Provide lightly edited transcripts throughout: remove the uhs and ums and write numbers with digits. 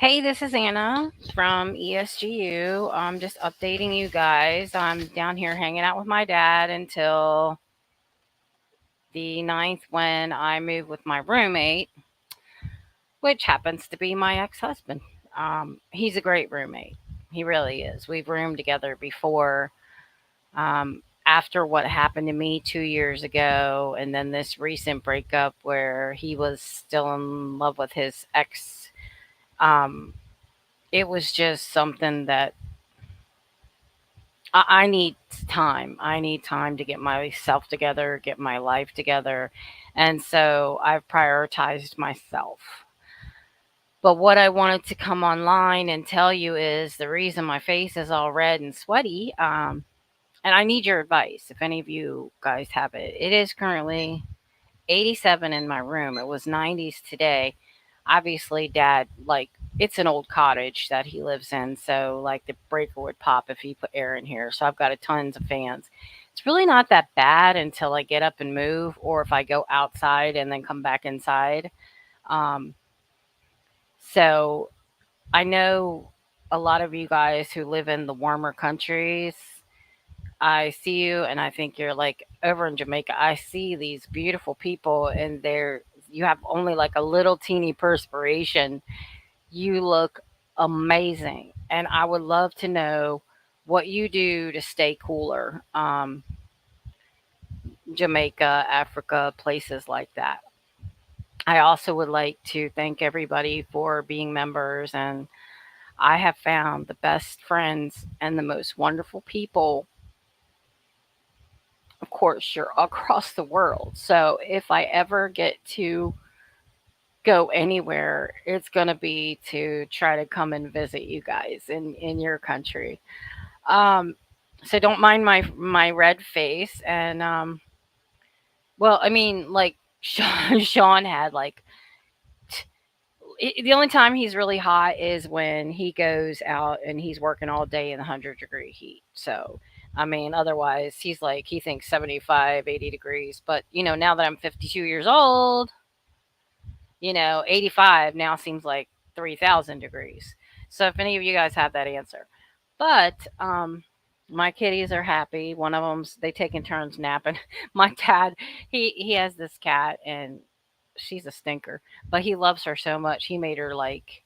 Hey, this is Anna from ESGU. I'm just updating you guys. I'm down here hanging out with my dad until the ninth when I move with my roommate, which happens to be my ex husband. He's a great roommate. He really is. We've roomed together before. After what happened to me 2 years ago, and then this recent breakup where he was still in love with his ex, um, it was just something that I need time. I need time to get myself together, get my life together. And so I've prioritized myself. But what I wanted to come online and tell you is the reason my face is all red and sweaty. And I need your advice if any of you guys have it. It is currently 87 in my room. It was 90s today. Obviously, dad, like, it's an old cottage that he lives in. So, like, the breaker would pop if he put air in here. So, I've got a tons of fans. It's really not that bad until I get up and move, or if I go outside and then come back inside. Um, so, I know a lot of you guys who live in the warmer countries. I see you and I think you're like over in Jamaica. I see these beautiful people and you have only like a little teeny perspiration. You look amazing. And I would love to know what you do to stay cooler. Jamaica, Africa, places like that. I also would like to thank everybody for being members, and I have found the best friends and the most wonderful people, of course, you're across the world. So if I ever get to go anywhere, it's going to be to try to come and visit you guys in your country. Um, so don't mind my red face. And well, I mean, like Sean had like the only time he's really hot is when he goes out and he's working all day in the 100-degree heat. So, I mean, otherwise, he's like, he thinks 75, 80 degrees. But, now that I'm 52 years old, 85 now seems like 3,000 degrees. So, if any of you guys have that answer. But, my kitties are happy. One of them's they taking turns napping. My dad, he has this cat and she's a stinker, but he loves her so much. He made her like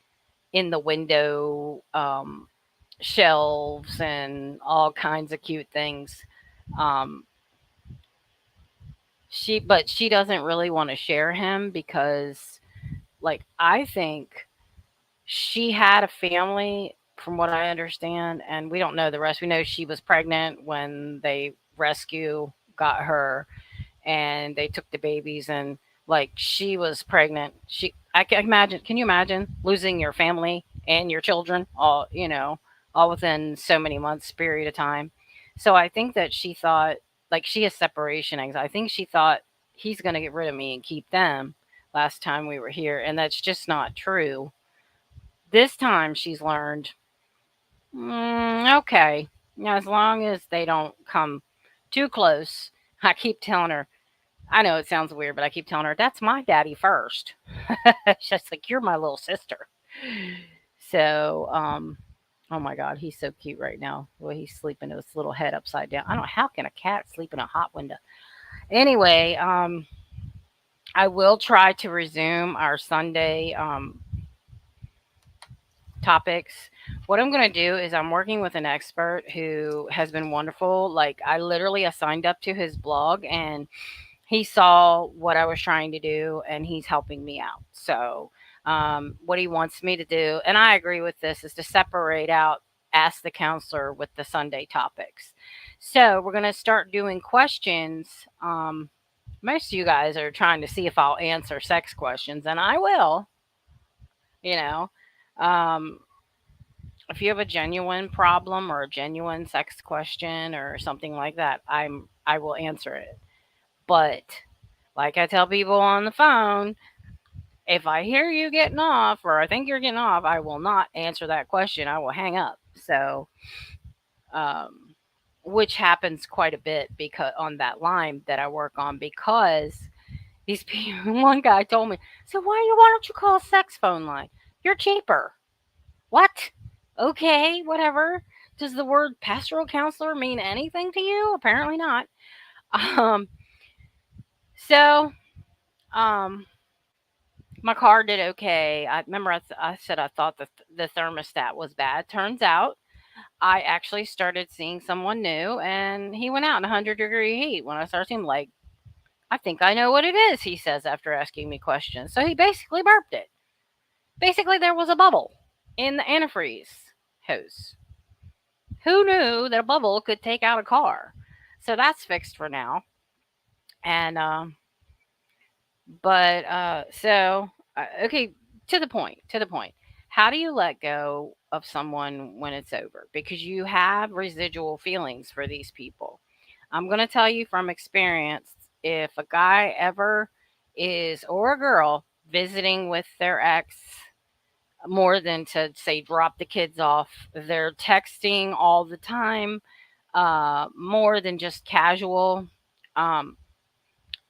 in the window shelves and all kinds of cute things. Um, but she doesn't really want to share him because, like, I think she had a family, from what I understand, and we don't know the rest. We know she was pregnant when they rescue got her, and they took the babies, and like she was pregnant. I can imagine. Can you imagine losing your family and your children all within so many months period of time? So I think that she thought, like, she has separation anxiety. I think she thought he's going to get rid of me and keep them last time we were here, and that's just not true. This time she's learned, okay, as long as they don't come too close. I keep telling her, I know it sounds weird, but I keep telling her, that's my daddy first. She's like, you're my little sister. So, oh my God, he's so cute right now. The way he's sleeping with his little head upside down. I don't know, how can a cat sleep in a hot window? Anyway, I will try to resume our Sunday topics. What I'm going to do is I'm working with an expert who has been wonderful. Like, I signed up to his blog and he saw what I was trying to do and he's helping me out. So, what he wants me to do, and I agree with this, is to separate out Ask the Counselor with the Sunday topics. So, we're going to start doing questions. Most of you guys are trying to see if I'll answer sex questions, and I will, you know. Um, if you have a genuine problem or a genuine sex question or something like that, I will answer it. But like I tell people on the phone, if I hear you getting off or I think you're getting off, I will not answer that question. I will hang up. So, um, which happens quite a bit because on that line that I work on, because these people, one guy told me, so why don't you call a sex phone line? You're cheaper. What? Okay, whatever. Does the word pastoral counselor mean anything to you? Apparently not. Um, so, um, my car did okay. I remember I said I thought the thermostat was bad. Turns out I actually started seeing someone new, and he went out in 100-degree heat. When I started seeing him, like, I think I know what it is, he says after asking me questions. So he basically burped it. Basically, there was a bubble in the antifreeze hose. Who knew that a bubble could take out a car? So that's fixed for now. And but so okay, to the point. To the point. How do you let go of someone when it's over? Because you have residual feelings for these people. I'm going to tell you from experience, if a guy ever is, or a girl, visiting with their ex more than to say drop the kids off, they're texting all the time, more than just casual. Um,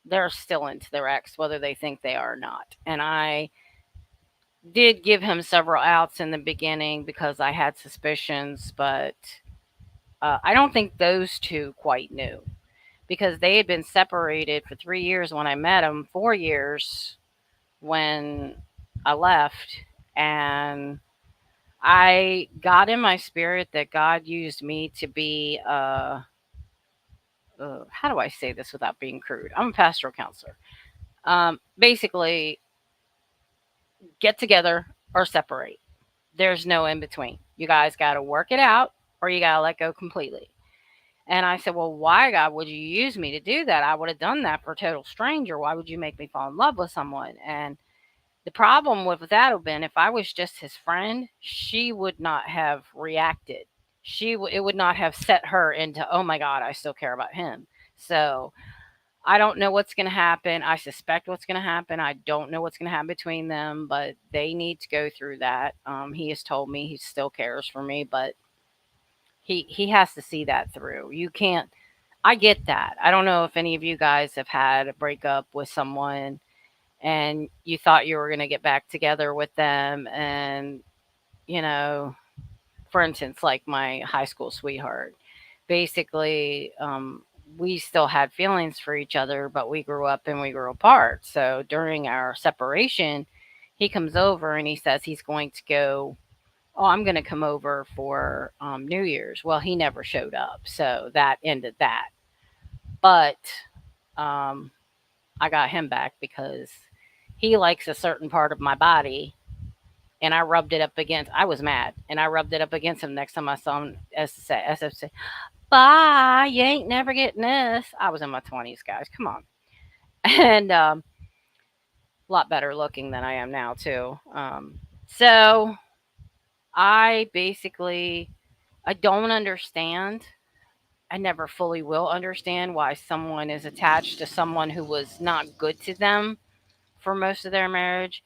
they're still into their ex, whether they think they are or not. And I did give him several outs in the beginning because I had suspicions, but I don't think those two quite knew because they had been separated for 3 years when I met him, 4 years when I left. And I got in my spirit that God used me to be, how do I say this without being crude? I'm a pastoral counselor. Basically, get together or separate. There's no in between. You guys got to work it out or you got to let go completely. And I said, well, why, God, would you use me to do that? I would have done that for a total stranger. Why would you make me fall in love with someone? And the problem with that would have been if I was just his friend, she would not have reacted. It would not have set her into, oh my God, I still care about him. So I don't know what's going to happen. I suspect what's going to happen. I don't know what's going to happen between them, but they need to go through that. He has told me he still cares for me, but he has to see that through. You can't. I get that. I don't know if any of you guys have had a breakup with someone and you thought you were going to get back together with them, and you know, for instance, like my high school sweetheart, basically, we still had feelings for each other, but we grew up and we grew apart. So during our separation, he comes over and he says he's going to go. Oh, I'm going to come over for New Year's. Well, he never showed up, so that ended that. But um, I got him back because he likes a certain part of my body, and I rubbed it up against. I was mad, and I rubbed it up against him next time I saw him. SFC, bye. You ain't never getting this. I was in my 20s, guys. Come on, and a lot better looking than I am now too. So I basically I don't understand. I never fully will understand why someone is attached to someone who was not good to them for most of their marriage.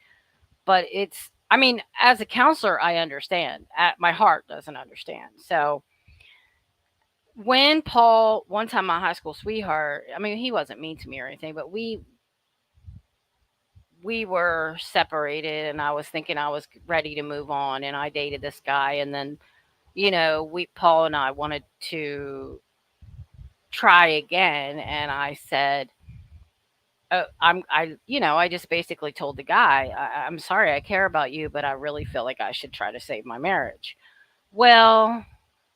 But I mean, as a counselor, I understand. My heart doesn't understand. So when Paul, one time my high school sweetheart, I mean, he wasn't mean to me or anything, but we were separated, and I was thinking I was ready to move on, and I dated this guy, and then we Paul and I wanted to try again, and I said, I just basically told the guy, I'm sorry, I care about you, but I really feel like I should try to save my marriage. Well,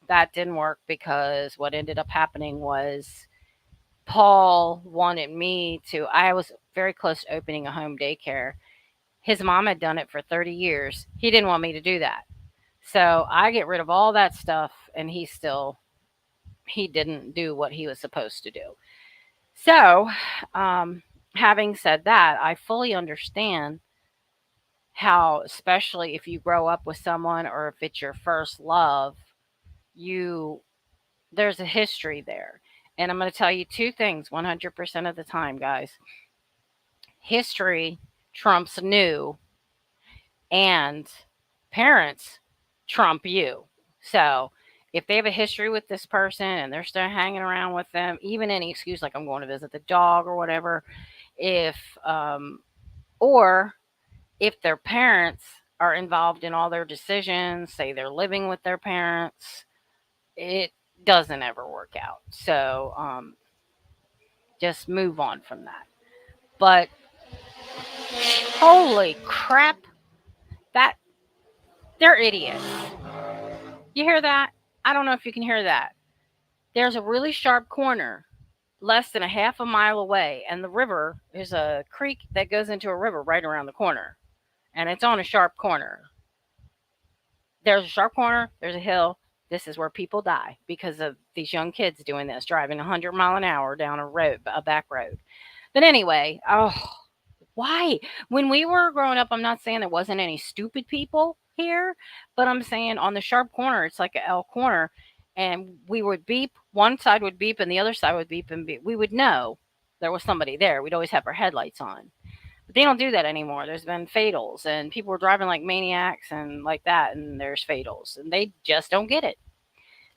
that didn't work because what ended up happening was Paul wanted me to, I was very close to opening a home daycare. His mom had done it for 30 years. He didn't want me to do that. So I get rid of all that stuff, and he didn't do what he was supposed to do. So, having said that, I fully understand how, especially if you grow up with someone or if it's your first love, you there's a history there. And I'm going to tell you two things 100% of the time, guys. History trumps new, and parents trump you. So, if they have a history with this person and they're still hanging around with them, even any excuse like I'm going to visit the dog or whatever, if or if their parents are involved in all their decisions, say they're living with their parents, it doesn't ever work out. So just move on from that. But holy crap, that they're idiots. You hear that? I don't know if you can hear that. There's a really sharp corner less than a half a mile away, and the river is a creek that goes into a river right around the corner, and it's on a sharp corner. There's a sharp corner, there's a hill. This is where people die because of these young kids doing this, driving 100 mile an hour down a back road. But anyway, oh, why? When we were growing up, I'm not saying there wasn't any stupid people here, but I'm saying on the sharp corner, it's like a L corner, and we would beep. One side would beep, and the other side would beep, and beep. We would know there was somebody there. We'd always have our headlights on. But they don't do that anymore. There's been fatals, and people were driving like maniacs and like that, and there's fatals, and they just don't get it.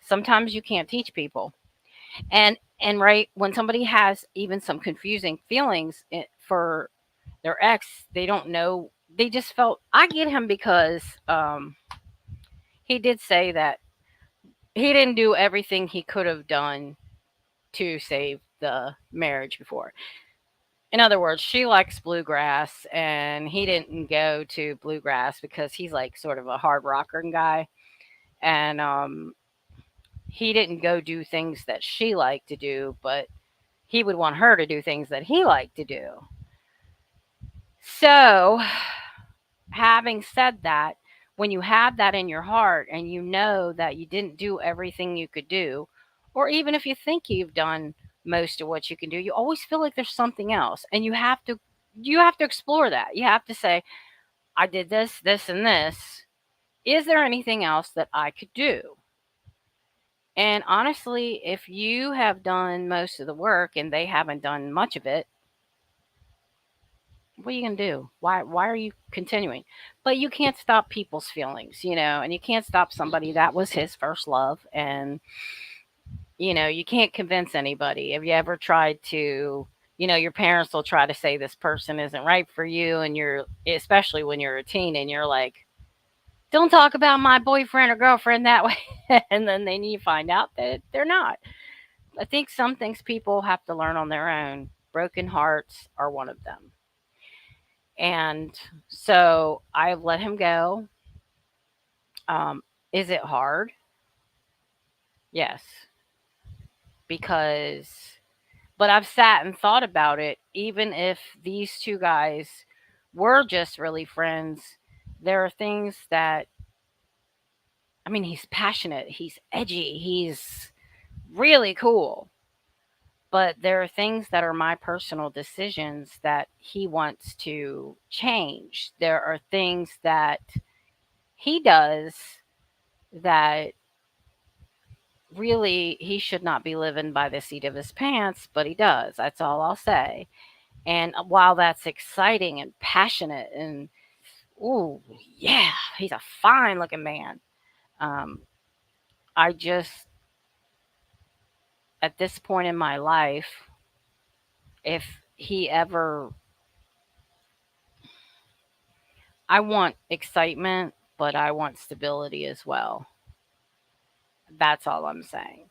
Sometimes you can't teach people, and right when somebody has even some confusing feelings for their ex, they don't know. They just felt I get him because he did say that he didn't do everything he could have done to save the marriage before. In other words, she likes bluegrass, and he didn't go to bluegrass because he's like sort of a hard rocker guy, and he didn't go do things that she liked to do, but he would want her to do things that he liked to do. So, having said that, when you have that in your heart and you know that you didn't do everything you could do, or even if you think you've done most of what you can do, you always feel like there's something else, and you have to explore that. You have to say, I did this, this, and this. Is there anything else that I could do? And honestly, if you have done most of the work and they haven't done much of it, what are you gonna do? Why are you continuing? But you can't stop people's feelings, and you can't stop somebody that was his first love, and you can't convince anybody. Have you ever tried to, your parents will try to say this person isn't right for you, and you're especially when you're a teen and you're like, don't talk about my boyfriend or girlfriend that way, and then you find out that they're not. I think some things people have to learn on their own. Broken hearts are one of them. And so I've let him go. Is it hard? Yes, because, but I've sat and thought about it. Even if these two guys were just really friends, there are things that, I mean, he's passionate, he's edgy, he's really cool. But there are things that are my personal decisions that he wants to change. There are things that he does that really he should not be living by the seat of his pants, but he does. That's all I'll say. And while that's exciting and passionate and ooh, yeah, he's a fine looking man. Um, I just at this point in my life, if he ever, I want excitement, but I want stability as well. That's all I'm saying.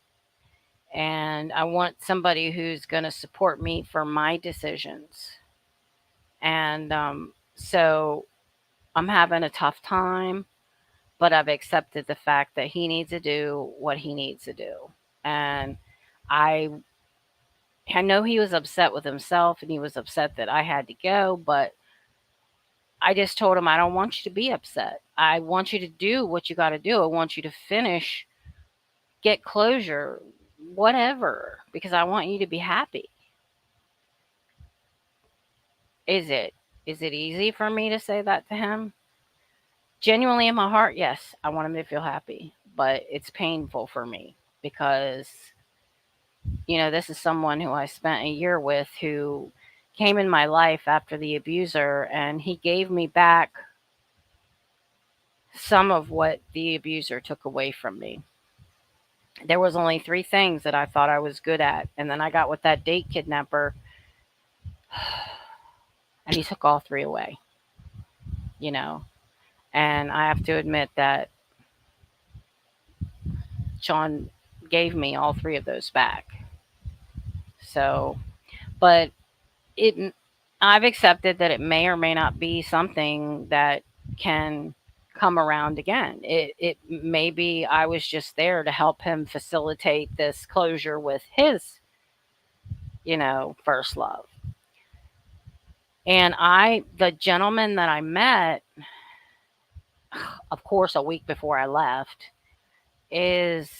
And I want somebody who's going to support me for my decisions. And so I'm having a tough time, but I've accepted the fact that he needs to do what he needs to do. And I I know he was upset with himself and he was upset that I had to go, but I just told him I don't want you to be upset. I want you to do what you got to do. I want you to finish, get closure, whatever, because I want you to be happy. Is it is it easy for me to say that to him? Genuinely in my heart, yes, I want him to feel happy, but it's painful for me because this is someone who I spent a year with who came in my life after the abuser, and he gave me back some of what the abuser took away from me. There was only 3 things that I thought I was good at, and then I got with that date kidnapper and he took all 3 away, you know. And I have to admit that Sean gave me all three of those back. So, but it I've accepted that it may or may not be something that can come around again. It maybe I was just there to help him facilitate this closure with his, first love. And the gentleman that I met, of course, a week before I left, is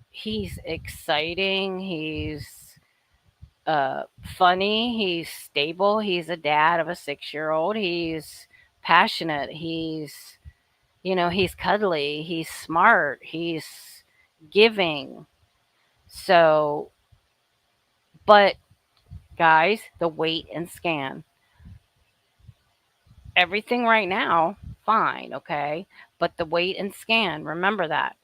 he's exciting. He's funny. He's stable. He's a dad of a 6-year-old. He's passionate. He's cuddly. He's smart. He's giving. So, but guys, the wait and scan. Everything right now, fine, okay? But the wait and scan, remember that.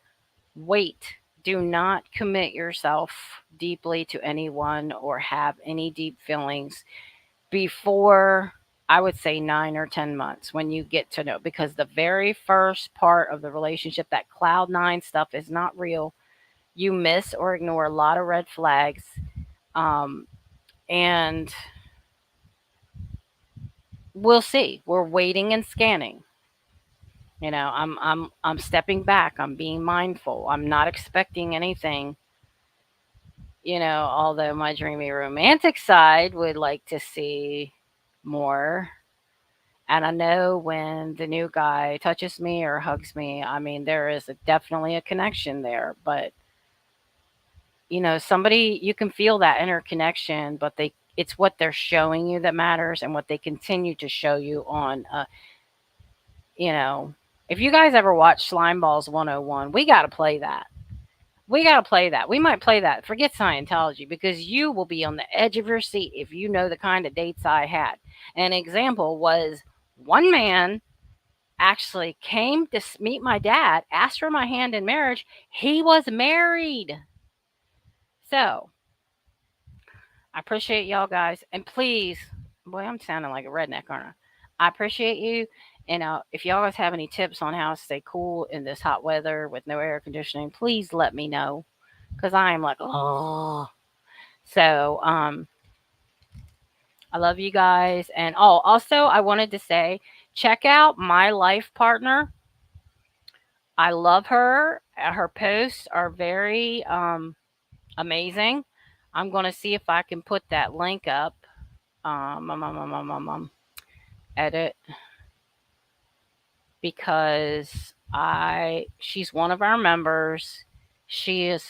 Wait. Do not commit yourself deeply to anyone or have any deep feelings before, I would say, 9 or 10 months, when you get to know, because the very first part of the relationship, that cloud nine stuff, is not real. You miss or ignore a lot of red flags. Um, and we'll see. We're waiting and scanning. I'm stepping back. I'm being mindful. I'm not expecting anything. Although my dreamy romantic side would like to see more. And I know when the new guy touches me or hugs me, I mean, there is definitely a connection there. But, somebody, you can feel that inner connection, but it's what they're showing you that matters, and what they continue to show you on, you know, if you guys ever watch Slime Balls 101, we got to play that. We got to play that. We might play that. Forget Scientology, because you will be on the edge of your seat if you know the kind of dates I had. An example was one man actually came to meet my dad, asked for my hand in marriage. He was married. So I appreciate y'all guys. And please, boy, I'm sounding like a redneck, aren't I? I appreciate you. And if y'all guys have any tips on how to stay cool in this hot weather with no air conditioning, please let me know. Because I am like, oh. So I love you guys. And also, I wanted to say, check out my life partner. I love her. Her posts are very amazing. I'm going to see if I can put that link up. Edit, because she's one of our members. She is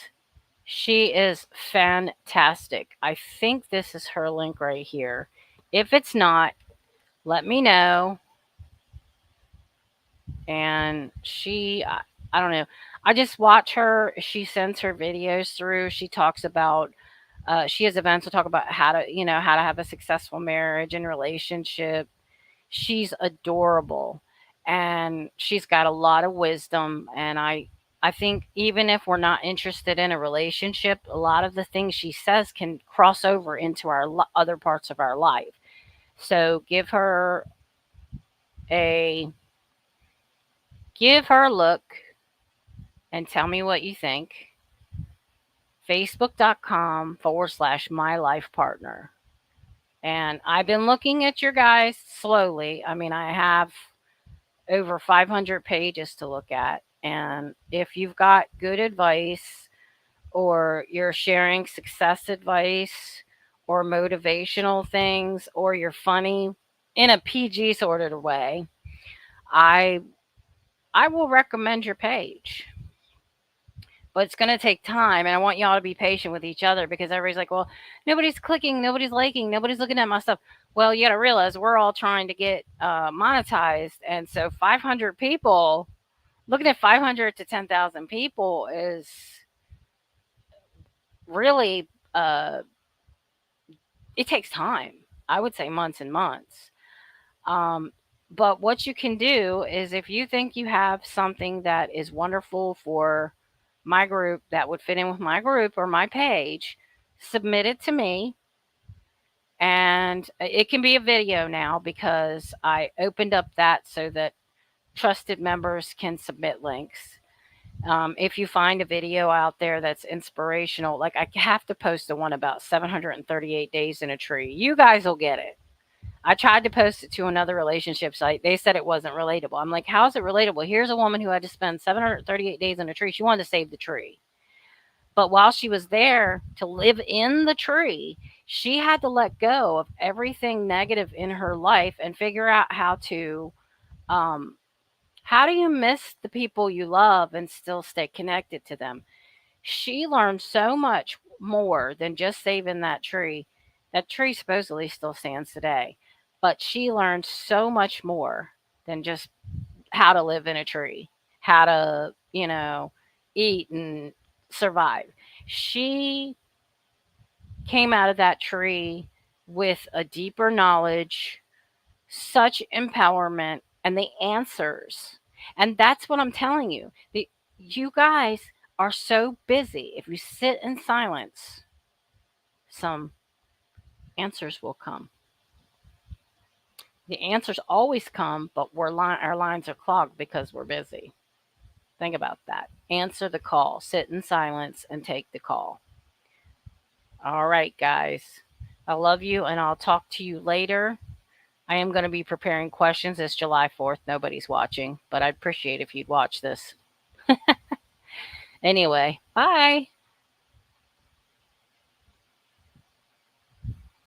she is fantastic. I think this is her link right here. If it's not, let me know. And I don't know. I just watch her. She sends her videos through. She talks about she has events to talk about how to have a successful marriage and relationship. She's adorable, and she's got a lot of wisdom. And I think even if we're not interested in a relationship, a lot of the things she says can cross over into our other parts of our life. So a give her a look and tell me what you think. Facebook.com/ my life partner. And I've been looking at your guys slowly. I mean, I have over 500 pages to look at. And if you've got good advice, or you're sharing success advice or motivational things, or you're funny in a PG sort of way, I I will recommend your page. But it's going to take time, and I want y'all to be patient with each other, because everybody's like, well, nobody's clicking, nobody's liking, nobody's looking at my stuff. Well, you got to realize we're all trying to get monetized, and so 500 people, looking at 500 to 10,000 people is really it takes time. I would say months and months. Um, but what you can do is, if you think you have something that is wonderful for my group, that would fit in with my group or my page, submit it to me. And it can be a video now, because I opened up that so that trusted members can submit links. If you find a video out there that's inspirational, like I have to post the one about 738 days in a tree. You guys will get it. I tried to post it to another relationship site. They said it wasn't relatable. I'm like, how is it relatable? Here's a woman who had to spend 738 days in a tree. She wanted to save the tree. But while she was there to live in the tree, she had to let go of everything negative in her life and figure out um, how do you miss the people you love and still stay connected to them? She learned so much more than just saving that tree. That tree supposedly still stands today, but she learned so much more than just how to live in a tree, how to, eat and survive. She came out of that tree with a deeper knowledge, such empowerment, and the answers. And that's what I'm telling you. You guys are so busy. If you sit in silence, some answers will come. The answers always come, but our lines are clogged because we're busy. Think about that. Answer the call. Sit in silence and take the call. All right, guys. I love you, and I'll talk to you later. I am going to be preparing questions. It's July 4th. Nobody's watching, but I'd appreciate if you'd watch this. Anyway, bye.